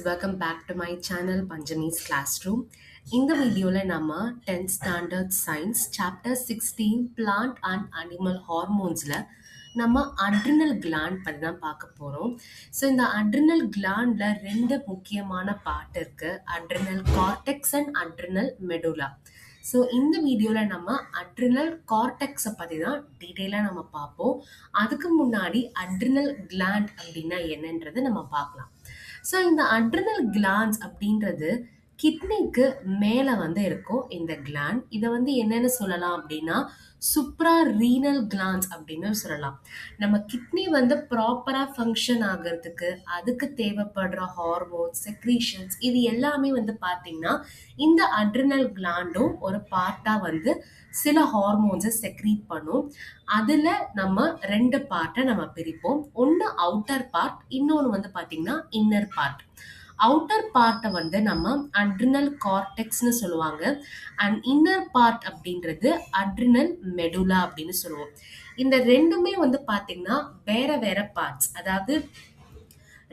welcome back to my channel Panjami's Classroom. இந்த வீடியோல நம்ம 10th standard science chapter 16 plant and animal hormonesல நம்ம adrenal gland பத்தி தான் பார்க்க போறோம். ஸோ இந்த adrenal glandல ரெண்டு முக்கியமான பார்ட் இருக்கு, adrenal cortex and adrenal medulla. So இந்த வீடியோவில் நம்ம அட்ரினல் கார்டெக்ஸை பற்றி தான் டீட்டெயிலாக நம்ம பார்ப்போம். அதுக்கு முன்னாடி அட்ரினல் கிளாண்ட் அப்படின்னா என்னன்றது நம்ம பார்க்கலாம். ஸோ இந்த அட்ரினல் கிளாண்ட்ஸ் அப்படின்றது கிட்னிக்கு மேலே இருக்கும் இந்த கிளாண்ட். இதை என்னன்னு சொல்லலாம் அப்படின்னா சுப்ரா ரீனல் கிளாண்ட்ஸ் அப்படின்னு சொல்லலாம். நம்ம கிட்னி ப்ராப்பராக ஃபங்க்ஷன் ஆகிறதுக்கு அதுக்கு தேவைப்படுற ஹார்மோன்ஸ் செக்ரீஷன்ஸ் இது எல்லாமே பார்த்தீங்கன்னா இந்த அட்ரினல் கிளாண்டும் ஒரு பார்ட்டாக சில ஹார்மோன்ஸை செக்ரீட் பண்ணும். அதில் நம்ம ரெண்டு பார்ட்டை நம்ம பிரிப்போம். ஒன்று அவுட்டர் பார்ட், இன்னொன்று பார்த்தீங்கன்னா இன்னர் பார்ட். அவுட்டர் பார்ட்டை நம்ம அட்ரினல் கார்டெக்ஸ்னு சொல்லுவாங்க. அண்ட் இன்னர் பார்ட் அப்படின்றது அட்ரினல் மெடுலா அப்படின்னு சொல்லுவோம். இந்த ரெண்டுமே பார்த்தீங்கன்னா வேற வேற பார்ட்ஸ். அதாவது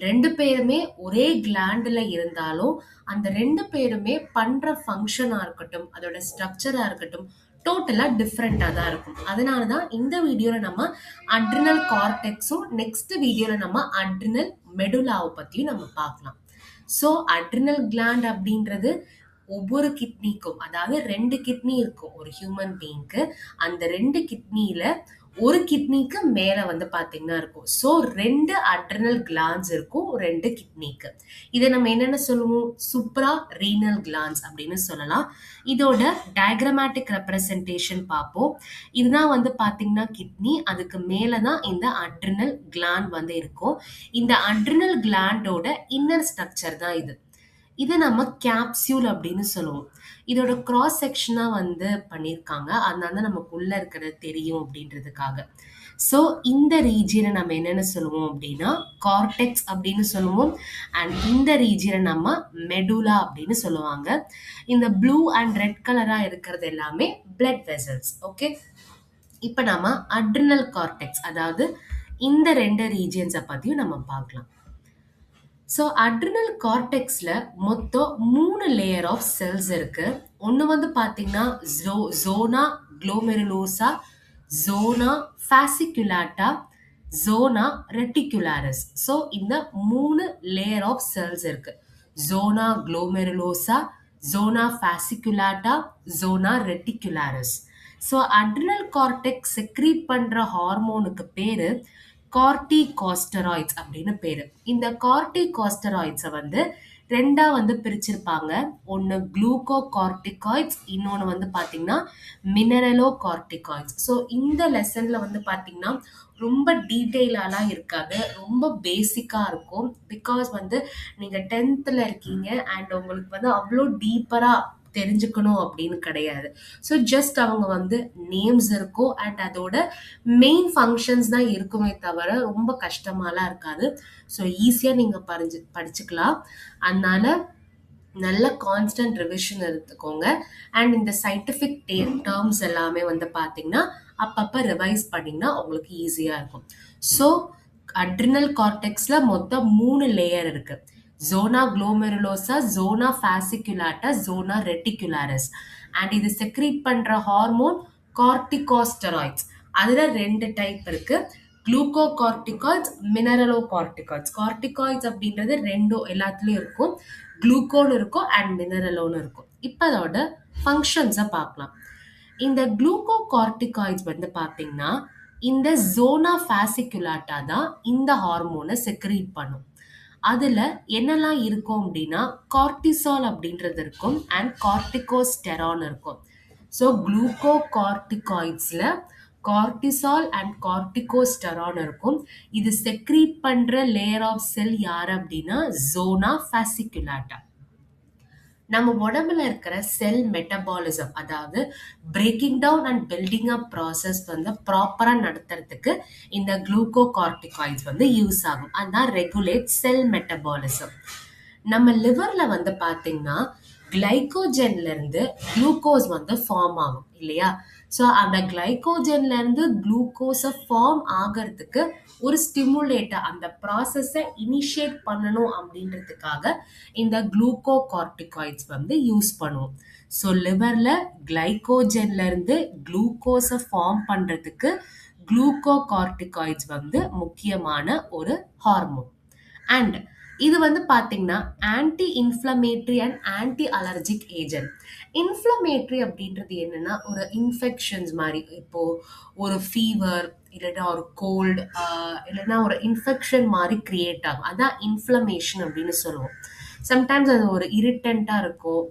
ரெண்டு பேருமே ஒரே கிளாண்டில் இருந்தாலும் அந்த ரெண்டு பேருமே பண்ற ஃபங்க்ஷனா இருக்கட்டும், அதோட ஸ்ட்ரக்சரா இருக்கட்டும், டோட்டலா டிஃப்ரெண்டா தான் இருக்கும். அதனால தான் இந்த வீடியோல நம்ம அட்ரினல் கார்டெக்ஸும் நெக்ஸ்ட் வீடியோல நம்ம அட்ரினல் மெடுலாவை பத்தியும் நம்ம பார்க்கலாம். ஸோ அட்ரினல் கிளாண்ட் அப்படின்றது ஒவ்வொரு கிட்னிக்கும், அதாவது ரெண்டு கிட்னி இருக்கும் ஒரு ஹியூமன் பீயிங்க்கு. அந்த ரெண்டு கிட்னியில ஒரு கிட்னிக்கு மேல பாத்தீங்கன்னா இருக்கும். ஸோ ரெண்டு அட்ரினல் கிளாண்ட்ஸ் இருக்கும் ரெண்டு கிட்னிக்கு. இதை நம்ம என்னென்ன சொல்லுவோம், சூப்ரா ரீனல் கிளாண்ட்ஸ் அப்படின்னு சொல்லலாம். இதோட டயக்ராமேட்டிக் ரெப்ரசன்டேஷன் பார்ப்போம். இதுதான் பாத்தீங்கன்னா கிட்னி, அதுக்கு மேலதான் இந்த அட்ரினல் கிளாண்ட் இருக்கும். இந்த அட்ரினல் கிளாண்டோட இன்னர் ஸ்ட்ரக்சர் தான் இது. இதை நம்ம கேப்சியூல் அப்படின்னு சொல்லுவோம். இதோட கிராஸ் செக்ஷனா பண்ணியிருக்காங்க, அதனால நமக்கு உள்ள இருக்கிறது தெரியும் அப்படின்றதுக்காக. ஸோ இந்த ரீஜியனை நம்ம என்னென்னு சொல்லுவோம் அப்படின்னா கார்டெக்ஸ் அப்படின்னு சொல்லுவோம். அண்ட் இந்த ரீஜியனை நம்ம மெடுலா அப்படின்னு சொல்லுவாங்க. இந்த ப்ளூ அண்ட் ரெட் கலராக இருக்கிறது எல்லாமே பிளட் வெசல்ஸ். ஓகே, இப்போ நம்ம அட்ரினல் கார்டெக்ஸ், அதாவது இந்த ரெண்டு ரீஜியன்ஸை பற்றியும் நம்ம பார்க்கலாம். ஸோ அட்ரினல் கார்டெக்ஸில் மொத்தம் 3 லேயர் ஆஃப் செல்ஸ் இருக்கு. ஒன்று பார்த்தீங்கன்னா ஜோனா குளோமெருலோசா, ஜோனா ஃபாசிகுலாட்டா, ஜோனா ரெட்டிகுலாரிஸ். ஸோ இந்த 3 லேயர் ஆஃப் செல்ஸ் இருக்கு. ஜோனா குளோமெருலோசா, ஜோனா ஃபாசிகுலாட்டா, ஜோனா ரெட்டிகுலாரிஸ். ஸோ அட்ரினல் கார்டெக்ஸ் செக்ரீட் பண்ற ஹார்மோனுக்கு பேரு கார்டிகோஸ்டெராய்ட்ஸ் அப்படின்னு பேரு. இந்த கார்டிகோஸ்டெராய்ட்ஸை ரெண்டா பிரிச்சிருப்பாங்க. ஒன்று குளூகோ கார்டிகாய்ட்ஸ், இன்னொன்று பார்த்தீங்கன்னா மினரலோ கார்டிகாய்ட்ஸ். ஸோ இந்த லெசன்ல பார்த்தீங்கன்னா ரொம்ப டீட்டெயிலாலாம் இருக்காது, ரொம்ப பேசிக்காக இருக்கும். பிகாஸ் நீங்கள் 10th இருக்கீங்க அண்ட் உங்களுக்கு அவ்வளோ டீப்பராக தெரிஞ்சுக்கணும் அப்படின்னு கிடையாது. ஸோ ஜஸ்ட் அவங்க நேம்ஸ் இருக்கும் அண்ட் அதோட மெயின் ஃபங்க்ஷன்ஸ் தான் இருக்குமே தவிர ரொம்ப கஷ்டமாலாம் இருக்காது. ஸோ ஈஸியாக நீங்கள் படிச்சுக்கலாம். அதனால நல்ல கான்ஸ்டன்ட் ரிவிஷன் எடுத்துக்கோங்க. அண்ட் இந்த சயின்டிஃபிக் டேர்ம்ஸ் எல்லாமே பார்த்தீங்கன்னா அப்பப்போ ரிவைஸ் பண்ணிங்கன்னா உங்களுக்கு ஈஸியாக இருக்கும். ஸோ அட்ரினல் கார்டெக்ஸில் மொத்தம் 3 லேயர் இருக்கு. ஜோனா குளோமெருலோசா, ஜோனா ஃபாசிகுலாட்டா, ஜோனா ரெட்டிகுலாரிஸ். அண்ட் இது செக்ரீட் பண்ற ஹார்மோன் கார்டிகோஸ்டெராய்ட்ஸ். அதுல 2 டைப் இருக்கு, குளூகோ கார்டிகாய்ட்ஸ், மினரலோ கார்டிகாய்ட்ஸ். கார்டிகாய்ட்ஸ் அப்படின்றது ரெண்டும் எல்லாத்துலயும் இருக்கும், குளூகோன்னு இருக்கும் அண்ட் மினரலோன்னு இருக்கும். இப்போ அதோட ஃபங்க்ஷன்ஸை பார்க்கலாம். இந்த குளூகோ கார்டிகாய்ட்ஸ் பார்த்தீங்கன்னா இந்த ஜோனா ஃபாசிகுலாட்டா தான் இந்த ஹார்மோனை செக்ரீட் பண்ணும். அதுல என்னெல்லாம் இருக்கும் அப்படின்னா கார்டிசால் அப்படின்றது இருக்கும் அண்ட் கார்டிகோஸ்டெரான் இருக்கும். ஸோ குளூகோ கார்டிகாய்ட்ஸ்ல கார்டிசால் அண்ட் கார்டிகோஸ்டெரான் இருக்கும். இது செக்ரீட் பண்ற லேயர் ஆஃப் செல் யார் அப்படின்னா ஜோனா ஃபாசிகுலாட்டா. நம்ம உடம்புல இருக்கிற செல் மெட்டபாலிசம், அதாவது breaking down and building up process ப்ராப்பரா நடத்துறதுக்கு இந்த குளூகோ கார்டிகாய்ட்ஸ் யூஸ் ஆகும். அதுதான் ரெகுலேட் செல் மெட்டபாலிசம். நம்ம லிவர்ல வந்து பார்த்தீங்கன்னா, கிளைகோஜன்ல இருந்து குளுக்கோஸ் வந்து ஃபார்ம் ஆகும் இல்லையா? ஸோ அந்த கிளைகோஜன்ல இருந்து குளுக்கோஸ ஃபார்ம் ஆகறதுக்கு ஒரு ஸ்டிமுலேட்டர் அந்த ப்ராசஸ இனிஷியேட் பண்ணணும் அப்படின்றதுக்காக இந்த குளுக்கோகார்டிகாய்ட்ஸ் வந்து யூஸ் பண்ணுவோம். ஸோ லிவர்ல கிளைகோஜன்ல இருந்து குளுக்கோஸ ஃபார்ம் பண்றதுக்கு குளுக்கோகார்டிகாய்ட்ஸ் வந்து முக்கியமான ஒரு ஹார்மோன். அண்ட் இது வந்து பார்த்தீங்கன்னா anti inflammatory and anti allergic agent. Inflammatory அப்படின்றது என்னன்னா ஒரு இன்ஃபெக்ஷன்ஸ் மாதிரி, இப்போ ஒரு ஃபீவர் இல்லைன்னா ஒரு கோல்டு இல்லைன்னா ஒரு இன்ஃபெக்ஷன் மாதிரி கிரியேட் ஆகும். அதான் இன்ஃப்ளமேஷன் அப்படின்னு சொல்லுவோம். சம்டைம்ஸ் அது ஒரு இரிட்டண்ட்டாக இருக்கும்.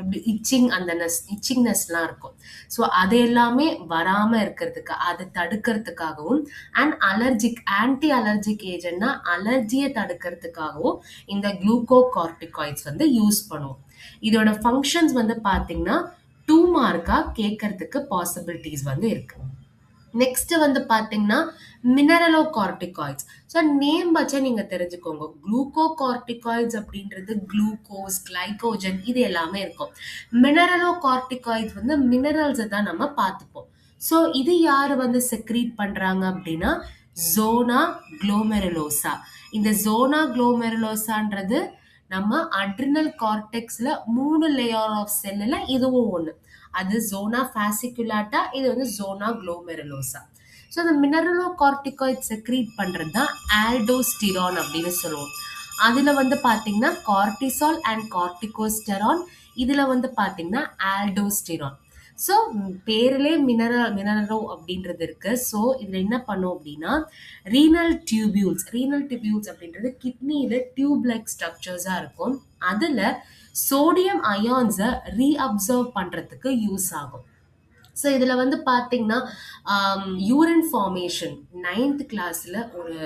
எப்படி இச்சிங்னஸ்லாம் இருக்கும். ஸோ அது எல்லாமே வராமல் இருக்கிறதுக்கு அதை தடுக்கிறதுக்காகவும் அண்ட் ஆன்டி அலர்ஜிக் ஏஜென்ட்னா அலர்ஜியை தடுக்கிறதுக்காகவும் இந்த குளுக்கோகார்டிகாய்ட்ஸ் வந்து யூஸ் பண்ணுவோம். இதோட ஃபங்க்ஷன்ஸ் வந்து பார்த்தீங்கன்னா 2 மார்க்கா கேட்கறதுக்கு பாசிபிலிட்டிஸ் வந்து இருக்கு. நெக்ஸ்ட் வந்து பார்த்தீங்கன்னா மினரலோகார்டிகாய்ட்ஸ். ஸோ நேம் வச்சா நீங்கள் தெரிஞ்சுக்கோங்க. குளுக்கோகார்டிகாய்ட்ஸ் அப்படின்றது குளுக்கோஸ், கிளைகோஜன் இது எல்லாமே இருக்கும். மினரலோகார்டிகாய்ட்ஸ் வந்து மினரல்ஸை தான் நம்ம பார்த்துப்போம். ஸோ இது யார் வந்து செக்ரீட் பண்ணுறாங்க அப்படின்னா ஜோனா குளோமெருலோசா. இந்த ஜோனா குளோமெருலோசான்றது நம்ம அட்ரினல் கார்டெக்ஸ்ல 3 லேயர் ஆஃப் செல்லுல இதுவும் ஒன்று. அது ஜோனா ஃபாசிகுலாட்டா, இது வந்து ஜோனா குளோமெருலோசா. ஸோ இந்த மினரலோகார்டிகாய்ட் செக்ரீட் பண்ணுறது தான் ஆல்டோஸ்டிரான் அப்படின்னு சொல்லுவோம். அதில் வந்து பார்த்தீங்கன்னா கார்டிசால் அண்ட் கார்டிகோஸ்டெரான், இதில் வந்து பார்த்தீங்கன்னா ஆல்டோஸ்டிரான். ஸோ பேரிலே மினரலோ அப்படின்றது இருக்கு. ஸோ இதில் என்ன பண்ணும் அப்படின்னா ரீனல் டியூபியூல்ஸ் அப்படின்றது கிட்னியில் டியூப் லைக் ஸ்ட்ரக்சர்ஸாக இருக்கும். அதில் சோடியம் அயான்ஸை ரீஅப்சர்வ் பண்ணுறதுக்கு யூஸ் ஆகும். ஸோ இதில் வந்து பார்த்தீங்கன்னா யூரின் ஃபார்மேஷன் 9th கிளாஸில் ஒரு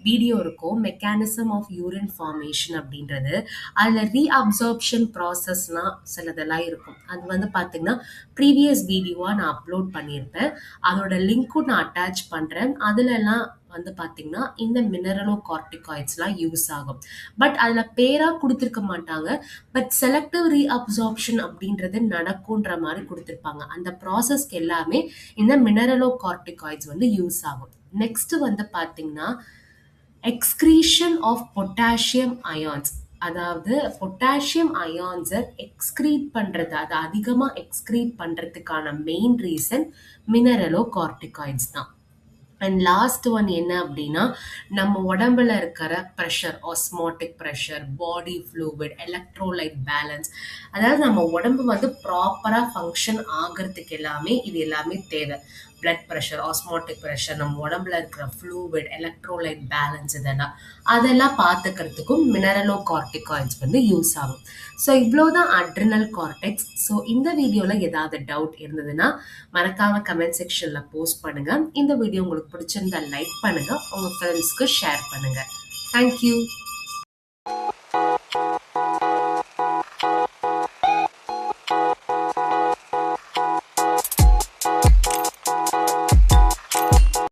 வீடியோ இருக்கும், மெக்கானிசம் ஆஃப் யூரின் ஃபார்மேஷன் அப்படின்றது. அதில் ரீஅப்சார்ப்ஷன் ப்ராசஸ்லாம் சிலதெல்லாம் இருக்கும். அது வந்து பார்த்தீங்கன்னா ப்ரீவியஸ் வீடியோவாக நான் அப்லோட் பண்ணியிருப்பேன். அதோட லிங்க்கும் நான் அட்டாச் பண்ணுறேன். அதுலலாம் வந்து பார்த்தீங்கன்னா இந்த மினரலோகார்டிகாய்ட்ஸ்லாம் யூஸ் ஆகும். பட் அதில் பேராக கொடுத்துருக்க மாட்டாங்க. பட் செலக்டிவ் ரீஅப்சார்ப்ஷன் அப்படின்றது நடக்குன்ற மாதிரி கொடுத்துருப்பாங்க. அந்த ப்ராசஸ்க்கு எல்லாமே இந்த மினரலோகார்டிகாய்ட்ஸ் வந்து யூஸ் ஆகும். நெக்ஸ்ட் வந்து பார்த்தீங்கன்னா எக்ஸ்கிரீஷன் ஆஃப் பொட்டாசியம் அயான்ஸ். அதாவது பொட்டாசியம் அயான்ஸை எக்ஸ்கிரீட் பண்ணுறது, அதை அதிகமாக எக்ஸ்கிரீட் பண்ணுறதுக்கான மெயின் ரீசன் மினரலோகார்டிகாய்ட்ஸ் தான். அண்ட் லாஸ்ட் ஒன் என்ன அப்படின்னா நம்ம உடம்புல இருக்கிற ப்ரெஷர், ஆஸ்மாட்டிக் ப்ரெஷர், பாடி ஃப்ளூவிட், எலக்ட்ரோலைட் பேலன்ஸ், அதாவது நம்ம உடம்பு வந்து ப்ராப்பராக ஃபங்க்ஷன் ஆகிறதுக்கு எல்லாமே இது எல்லாமே தேவை. பிளட் ப்ரெஷர், ஆஸ்மாட்டிக் ப்ரெஷர், நம்ம உடம்புல இருக்கிற ஃப்ளூவிட், எலக்ட்ரோலைட் பேலன்ஸ், அதெல்லாம் பார்த்துக்கிறதுக்கும் மினரலோகார்டிகாய்ட்ஸ் வந்து யூஸ் ஆகும். ஸோ இவ்வளோதான் அட்ரினல் கார்டெக்ஸ். ஸோ இந்த வீடியோவில் ஏதாவது டவுட் இருந்ததுன்னா மறக்காம கமெண்ட் செக்ஷனில் போஸ்ட் பண்ணுங்க. இந்த வீடியோ உங்களுக்கு பிடிச்சிருந்தா லைக் பண்ணுங்க, உங்கள் ஃப்ரெண்ட்ஸ்க்கு ஷேர் பண்ணுங்க. தேங்க்யூ.